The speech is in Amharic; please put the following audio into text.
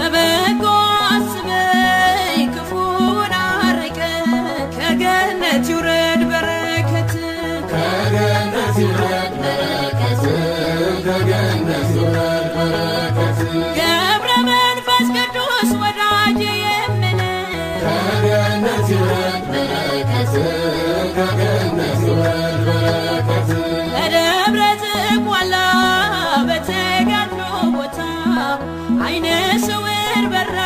በበጎ አስበኝ ክፉን አርቀ ከገነት ይውረድ በረከት ከገነት ይውረድ በረከት ከገነት ይውረድ በረከት ገብረ መንፈስ ቅዱስ ወዳጅ የምን ከገነት ይውረድ በረከት ከገነት ይውረድ በረከት በደብረ ዝቋላ በተጋድሎ ቦታ አይነ ስውር በራ